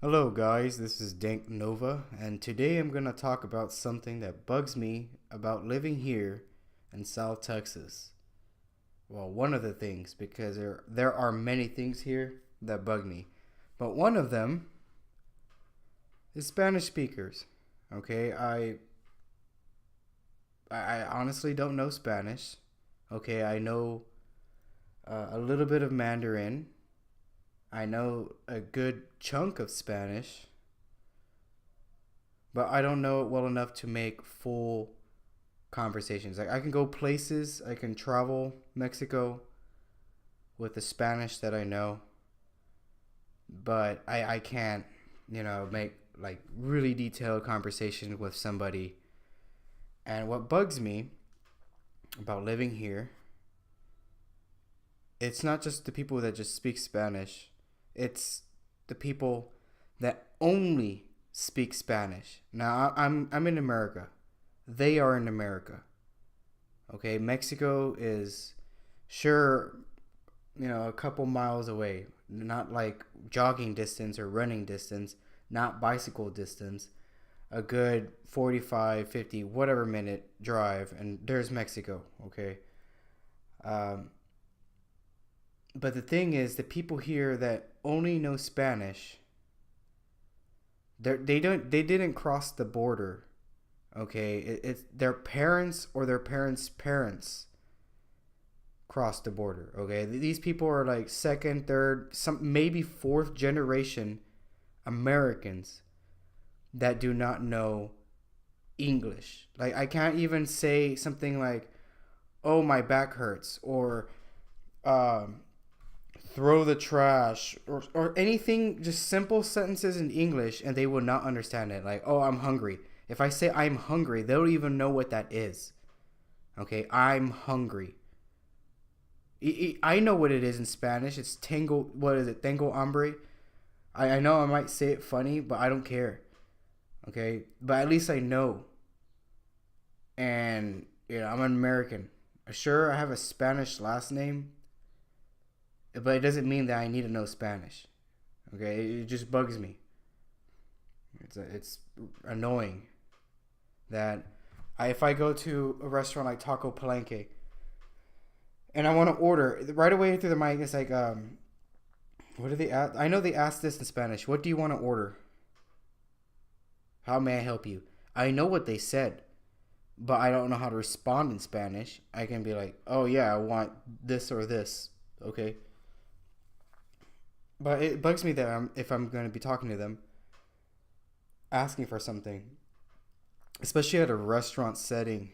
Hello guys, this is Dank Nova, and today I'm going to talk about something that bugs me about living here in South Texas. Well, one of the things, because there are many things here that bug me, but one of them is Spanish speakers. Okay, I honestly don't know Spanish. Okay, I know a little bit of Mandarin. I know a good chunk of Spanish, but I don't know it well enough to make full conversations. Like I can go places, I can travel Mexico with the Spanish that I know, but I can't, make like really detailed conversation with somebody. And what bugs me about living here, it's not just the people that just speak Spanish. It's the people that only speak Spanish. Now I'm in America. They are in America. Okay, Mexico is sure, a couple miles away, not like jogging distance or running distance, not bicycle distance. A good 45, 50, whatever minute drive, and there's Mexico, okay? Um, but the thing is, the people here that only know Spanish, they didn't cross the border, okay? It's their parents or their parents' parents crossed the border, okay? These people are like second, third, some maybe fourth generation Americans that do not know English. Like I can't even say something like, "Oh, my back hurts," or um, "throw the trash," or anything. Just simple sentences in English, and they will not understand it. Like, "Oh, I'm hungry." If I say I'm hungry, they don't even know what that is. Okay, I'm hungry. I know what it is in Spanish. It's tengo. What is it? Tengo hambre. I know I might say it funny, but I don't care. Okay, but at least I know. And I'm an American. Sure, I have a Spanish last name, but it doesn't mean that I need to know Spanish. Okay, it just bugs me. It's annoying that if I go to a restaurant like Taco Palenque and I want to order right away through the mic, it's like what do they ask? I know they ask this in Spanish. What do you want to order? How may I help you? I know what they said, but I don't know how to respond in Spanish. I can be like, "Oh yeah, I want this or this." Okay. But it bugs me that if I'm going to be talking to them, asking for something, especially at a restaurant setting,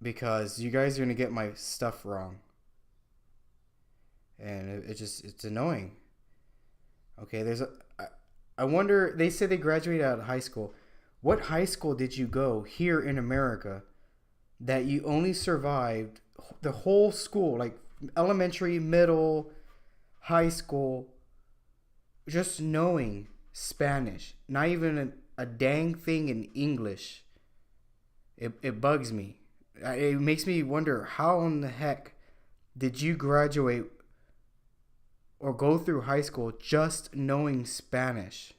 because you guys are going to get my stuff wrong. And it's annoying. Okay, I wonder, they say they graduated out of high school. What high school did you go here in America that you only survived the whole school, like elementary, middle, high school, just knowing Spanish, not even a dang thing in English? It bugs me. It makes me wonder, how in the heck did you graduate or go through high school just knowing Spanish?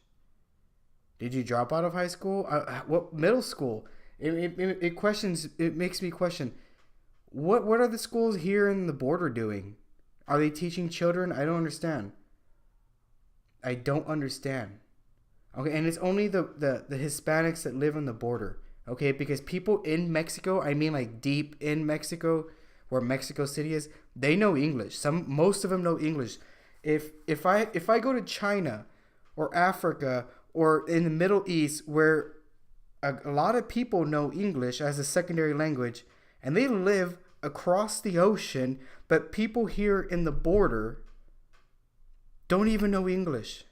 Did you drop out of high school? What middle school? It questions. It makes me question. What are the schools here in the border doing? Are they teaching children? I don't understand. I don't understand. Okay, and it's only the Hispanics that live on the border. Okay, because people in Mexico, I mean like deep in Mexico, where Mexico City is, they know English. Most of them know English. If I go to China or Africa or in the Middle East, where a lot of people know English as a secondary language, and they live across the ocean, but people here in the border don't even know English.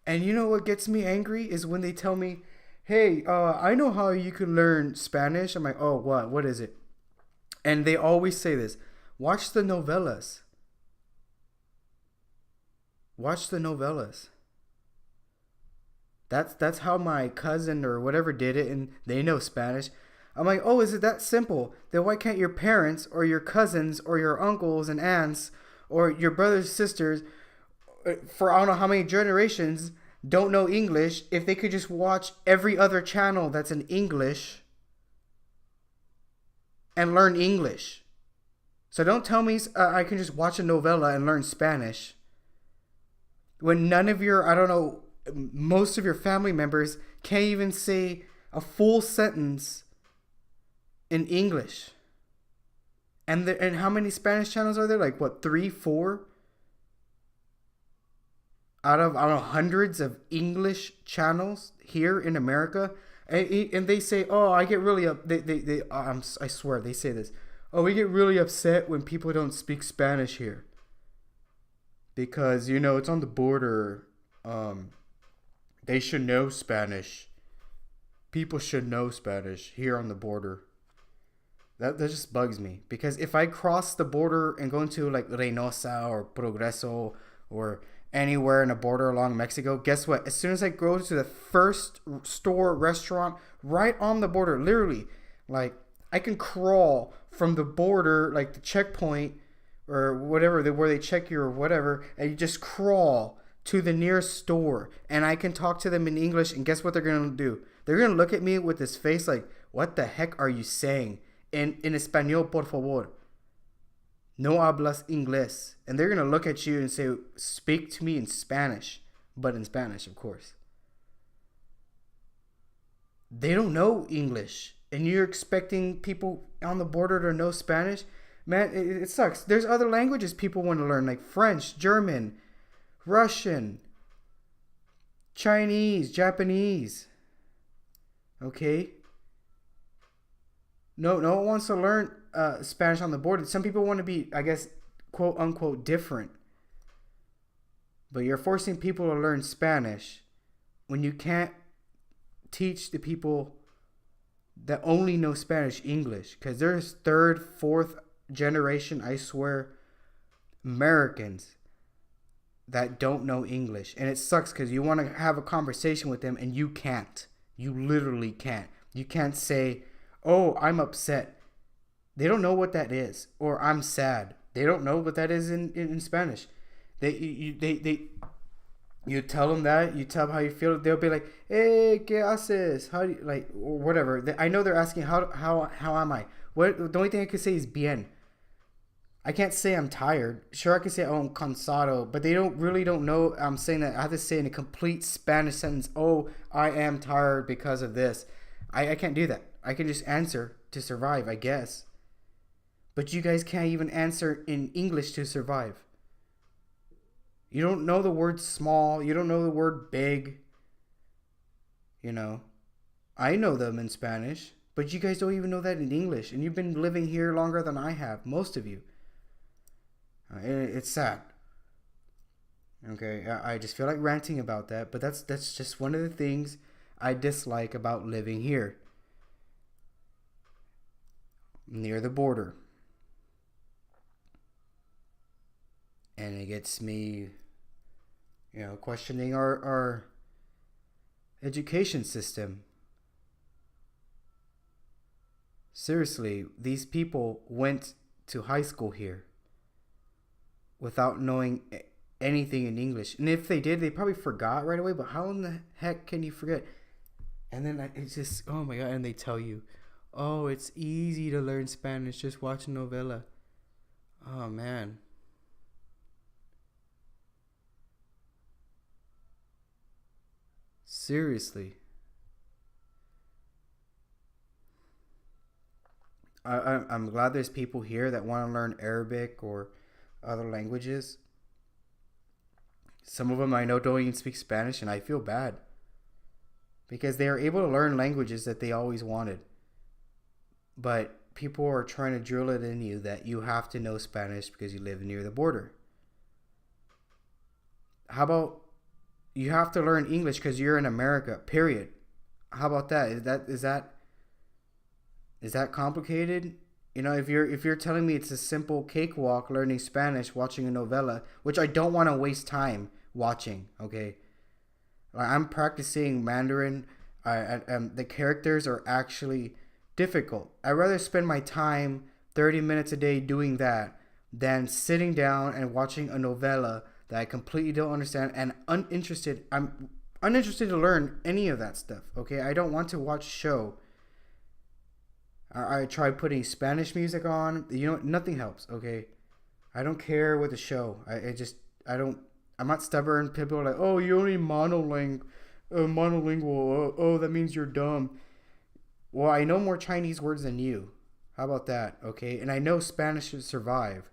And you know what gets me angry is when they tell me, "Hey, I know how you can learn Spanish." I'm like, "Oh, what? What is it?" And they always say this: "Watch the novellas. Watch the novellas." That's how my cousin or whatever did it, and they know Spanish. I'm like, "Oh, is it that simple? Then why can't your parents or your cousins or your uncles and aunts or your brothers, sisters, for I don't know how many generations don't know English if they could just watch every other channel that's in English and learn English. So don't tell me I can just watch a novella and learn Spanish when none of your, I don't know, most of your family members can't even say a full sentence in English. And how many Spanish channels are there? Like what, 3, 4? Out of, I don't know, hundreds of English channels here in America. And they say, oh, I get really up. I swear, they say this. Oh, we get really upset when people don't speak Spanish here. Because, you know, it's on the border. They should know Spanish. People should know Spanish here on the border. That just bugs me. Because if I cross the border and go into like Reynosa or Progreso or anywhere in a border along Mexico, guess what? As soon as I go to the first store, restaurant right on the border, literally, like I can crawl from the border, like the checkpoint or whatever, where they check you or whatever, and you just crawl to the nearest store, and I can talk to them in English, and guess what they're gonna do? They're gonna look at me with this face like, what the heck are you saying? In español, por favor. No hablas inglés. And they're gonna look at you and say, speak to me in Spanish. But in Spanish, of course. They don't know English. And you're expecting people on the border to know Spanish? Man, it sucks. There's other languages people want to learn, like French, German, Russian, Chinese, Japanese. Okay? No one wants to learn Spanish on the border. Some people want to be, I guess, quote unquote, different. But you're forcing people to learn Spanish when you can't teach the people that only know Spanish English. Because there's 3rd, 4th generation, I swear, Americans that don't know English. And it sucks because you want to have a conversation with them and you can't. You literally can't. You can't say, oh, I'm upset. They don't know what that is. Or I'm sad. They don't know what that is in Spanish. You tell them that. You tell them how you feel. They'll be like, hey, ¿qué haces? How do you, like, or whatever. I know they're asking, how am I? The only thing I can say is bien. I can't say I'm tired. Sure, I can say, oh, I'm cansado. But they don't know I'm saying that. I have to say in a complete Spanish sentence, oh, I am tired because of this. I can't do that. I can just answer to survive, I guess. But you guys can't even answer in English to survive. You don't know the word small. You don't know the word big. You know. I know them in Spanish. But you guys don't even know that in English. And you've been living here longer than I have. Most of you. It's sad. Okay. I just feel like ranting about that. But that's just one of the things I dislike about living here. Near the border. And it gets me, questioning our education system. Seriously, these people went to high school here without knowing anything in English. And if they did, they probably forgot right away. But how in the heck can you forget? And then it's just, oh my God. And they tell you, oh, it's easy to learn Spanish. Just watch a novella. Oh, man. Seriously. I'm glad there's people here that want to learn Arabic or other languages. Some of them I know don't even speak Spanish, and I feel bad. Because they are able to learn languages that they always wanted. But people are trying to drill it in you that you have to know Spanish because you live near the border. How about you have to learn English because you're in America, period. How about that? Is that complicated? If you're telling me it's a simple cakewalk learning Spanish, watching a novella, which I don't want to waste time watching, okay? I'm practicing Mandarin. The characters are actually difficult. I'd rather spend my time 30 minutes a day doing that than sitting down and watching a novella that I completely don't understand and uninterested. I'm uninterested to learn any of that stuff. Okay, I don't want to watch a show. I tried putting Spanish music on. You know, nothing helps. Okay, I don't care with the show. I don't. I'm not stubborn. People are like, oh, you're only monolingual. Oh, that means you're dumb. Well, I know more Chinese words than you. How about that? Okay, and I know Spanish to survive.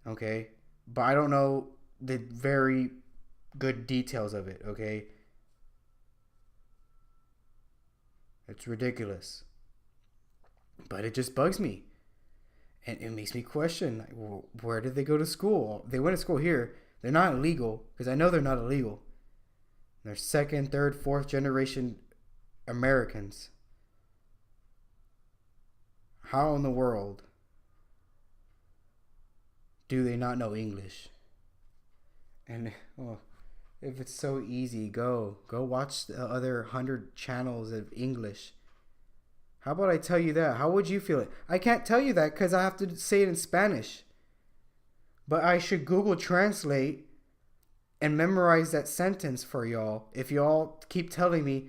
Okay, but I don't know the very good details of it. Okay, it's ridiculous, but it just bugs me, and it makes me question, like, well, where did they go to school? They went to school here. They're not illegal, because I know they're not illegal. They're second, third, fourth generation Americans. How in the world do they not know English? And well, if it's so easy, go watch the other 100 channels of English. How about I tell you that? How would you feel it? I can't tell you that because I have to say it in Spanish. But I should Google Translate and memorize that sentence for y'all. If y'all keep telling me,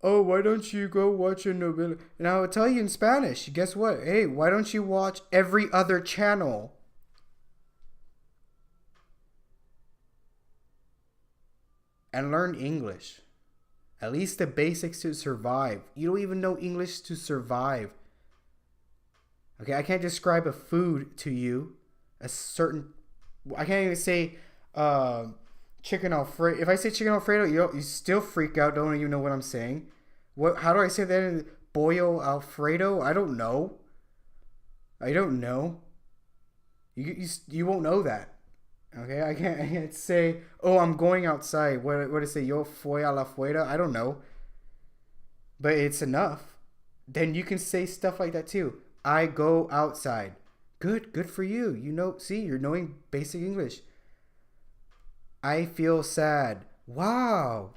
oh, why don't you go watch a novela? And I will tell you in Spanish. Guess what? Hey, why don't you watch every other channel? And learn English. At least the basics to survive. You don't even know English to survive. Okay, I can't describe a food to you. A certain... I can't even say chicken Alfredo. If I say chicken Alfredo, you still freak out. Don't even know what I'm saying. How do I say that? Pollo Alfredo? I don't know. You won't know that. Okay, I can't say, oh, I'm going outside. What to say? Yo fui a la fuera? I don't know. But it's enough. Then you can say stuff like that too. I go outside. Good for you. You know, see, you're knowing basic English. I feel sad. Wow.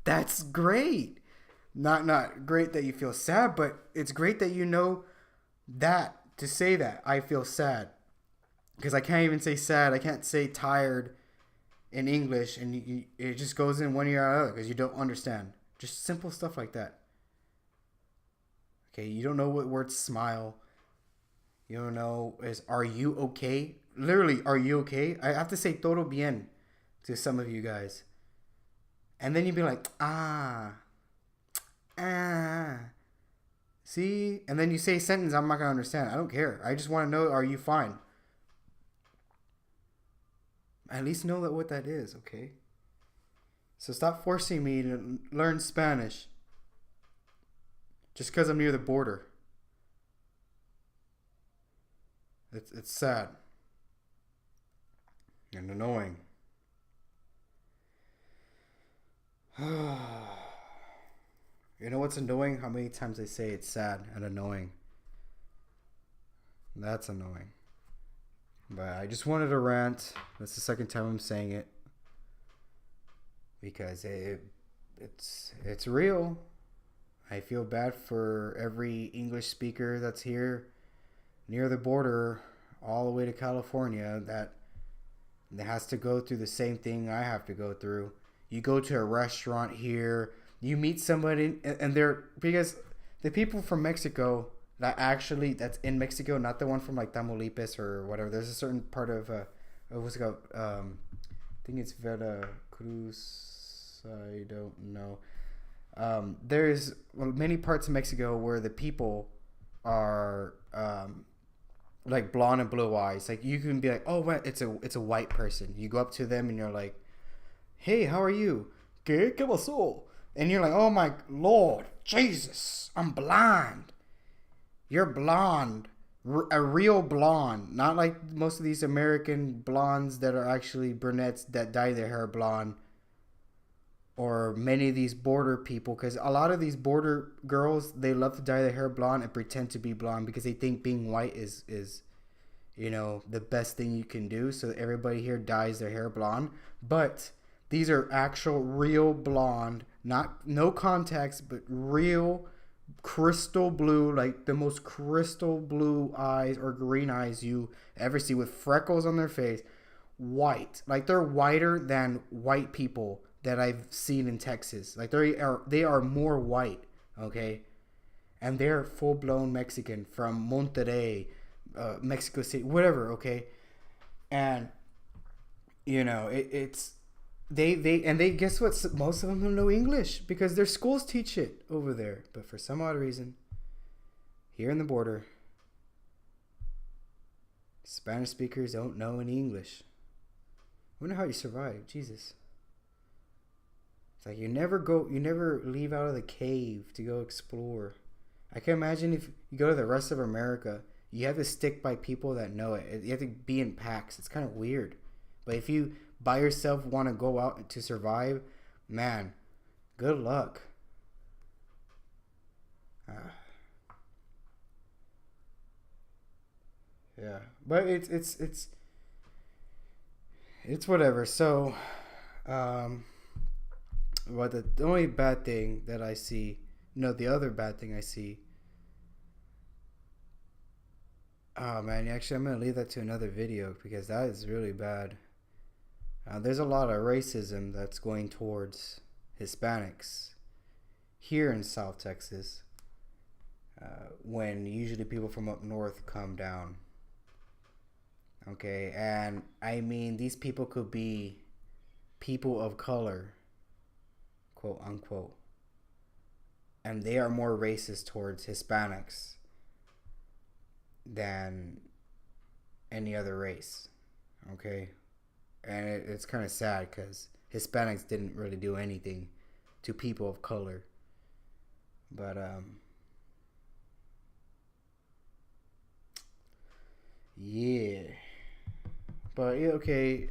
That's great. Not great that you feel sad, but it's great that you know that to say that. I feel sad. Because I can't even say sad. I can't say tired in English. And it just goes in one ear out of the other because you don't understand. Just simple stuff like that. Okay, you don't know what word smile. You don't know are you okay? Literally, are you okay? I have to say todo bien to some of you guys. And then you'd be like, see? And then you say a sentence I'm not going to understand. I don't care. I just want to know, are you fine? At least know what that is, okay? So stop forcing me to learn Spanish just because I'm near the border. It's sad and annoying. You know what's annoying? How many times they say it's sad and annoying. That's annoying. But I just wanted to rant. That's the second time I'm saying it. Because it's real. I feel bad for every English speaker that's here near the border all the way to California that has to go through the same thing I have to go through. You go to a restaurant here, you meet somebody, and they're, because the people from Mexico that's in Mexico, not the one from like Tamaulipas or whatever. There's a certain part of what's it called? I think it's Veracruz. I don't know. There's many parts of Mexico where the people are like blonde and blue eyes. Like you can be like, oh, it's a white person. You go up to them and you're like, hey, how are you? ¿Qué pasó? And you're like, oh my Lord, Jesus, I'm blind. You're blonde, a real blonde, not like most of these American blondes that are actually brunettes that dye their hair blonde, or many of these border people, because a lot of these border girls, they love to dye their hair blonde and pretend to be blonde because they think being white is you know, the best thing you can do. So everybody here dyes their hair blonde, but these are actual real blonde, no contacts, but real crystal blue, like the most crystal blue eyes or green eyes you ever see, with freckles on their face, white. Like they're whiter than white people that I've seen in Texas. Like they are more white, okay? And they're full blown Mexican from Monterrey, Mexico City, whatever, okay? And you know, it's they guess what? Most of them don't know English because their schools teach it over there. But for some odd reason, here in the border, Spanish speakers don't know any English. I wonder how you survive. Jesus. It's like you never leave out of the cave to go explore. I can imagine if you go to the rest of America, you have to stick by people that know it. You have to be in packs. It's kind of weird. But if you by yourself want to go out to survive, man, good luck. Yeah, but it's whatever. So, but the only bad thing that I see, no, the other bad thing I see. Oh man, actually, I'm gonna leave that to another video because that is really bad. There's a lot of racism that's going towards Hispanics here in South Texas when usually people from up north come down. Okay, and I mean, these people could be people of color, quote unquote, and they are more racist towards Hispanics than any other race. Okay, and it's kind of sad because Hispanics didn't really do anything to people of color, but yeah. But yeah, okay,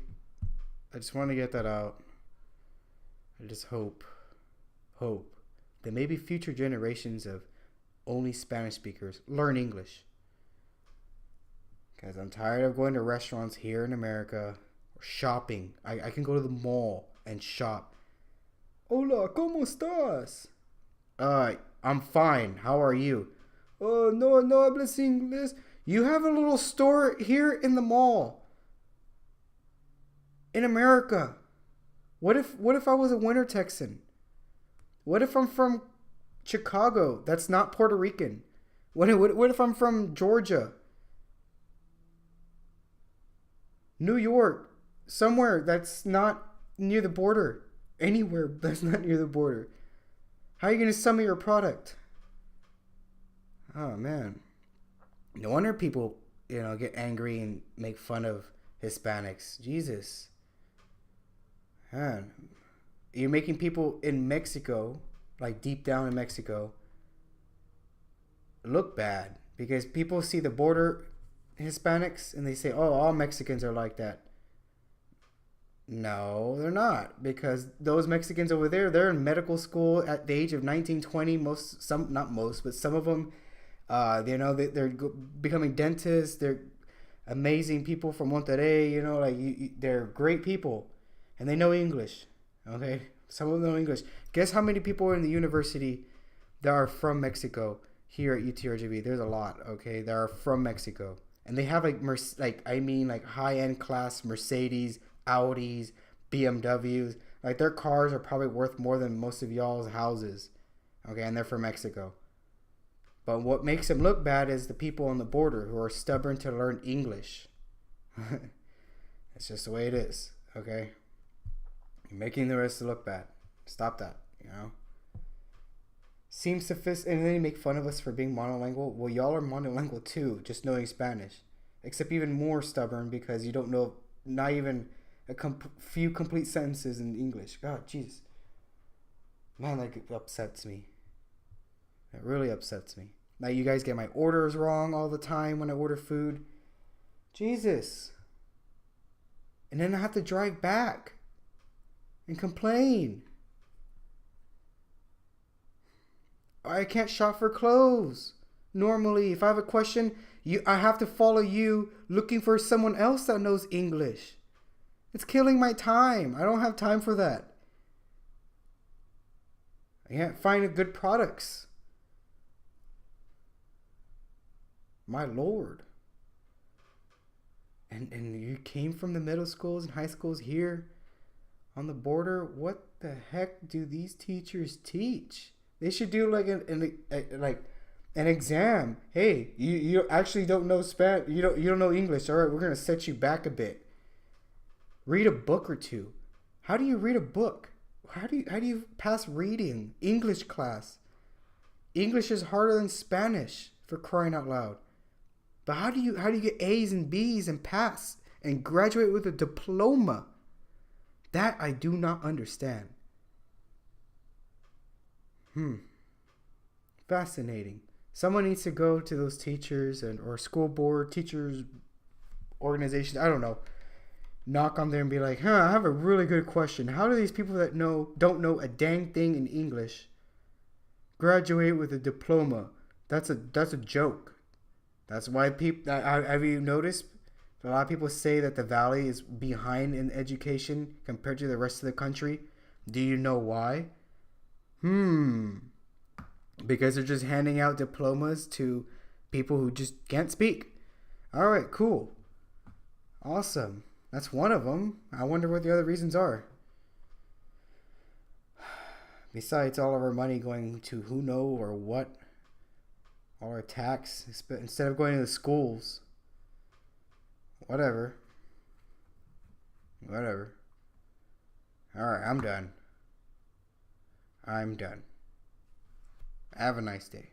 I just want to get that out. I just hope that maybe future generations of only Spanish speakers learn English. Because I'm tired of going to restaurants here in America or shopping. I can go to the mall and shop. Hola, ¿cómo estás? I'm fine. How are you? Oh, no hablas inglés. You have a little store here in the mall. In America. What if I was a winter Texan? What if I'm from Chicago? That's not Puerto Rican. What if I'm from Georgia? New York. Somewhere that's not near the border. Anywhere that's not near the border. How are you going to sell me your product? Oh, man. No wonder people, get angry and make fun of Hispanics. Jesus. Man. You're making people in Mexico, like deep down in Mexico, look bad. Because people see the border Hispanics and they say, oh, all Mexicans are like that. No, they're not. Because those Mexicans over there, they're in medical school at the age of 19, 20. Not most, but some of them, they're becoming dentists. They're amazing people from Monterrey, they're great people. And they know English, okay? Some of them know English. Guess how many people are in the university that are from Mexico here at UTRGV? There's a lot, okay? That are from Mexico. And they have like high-end class Mercedes, Audis, BMWs. Like their cars are probably worth more than most of y'all's houses, okay? And they're from Mexico. But what makes them look bad is the people on the border who are stubborn to learn English. It's just the way it is, okay? You're making the rest look bad. Stop that, Seems sophisticated, and then you make fun of us for being monolingual. Well, y'all are monolingual too, just knowing Spanish. Except even more stubborn because you don't know not even a few complete sentences in English. God, jeez. Man, that upsets me. It really upsets me. Now you guys get my orders wrong all the time when I order food. Jesus. And then I have to drive back and complain. I can't shop for clothes. Normally, if I have a question, I have to follow you looking for someone else that knows English. It's killing my time. I don't have time for that. I can't find good products. My Lord. And you came from the middle schools and high schools here on the border. What the heck do these teachers teach? They should do like an exam. Hey, you actually don't know Spanish. You don't know English. All right, we're gonna set you back a bit. Read a book or two. How do you read a book? How do you pass reading? English class. English is harder than Spanish, for crying out loud. But how do you get A's and B's and pass and graduate with a diploma? That I do not understand. Fascinating. Someone needs to go to those teachers or school board, teachers, organizations, I don't know. Knock on there and be like, I have a really good question. How do these people that don't know a dang thing in English graduate with a diploma? That's a joke. That's why people. Have you noticed? A lot of people say that the Valley is behind in education compared to the rest of the country. Do you know why? Because they're just handing out diplomas to people who just can't speak. All right, cool, awesome. That's one of them. I wonder what the other reasons are. Besides all of our money going to who know or what. All our tax instead of going to the schools. Whatever. Alright, I'm done. Have a nice day.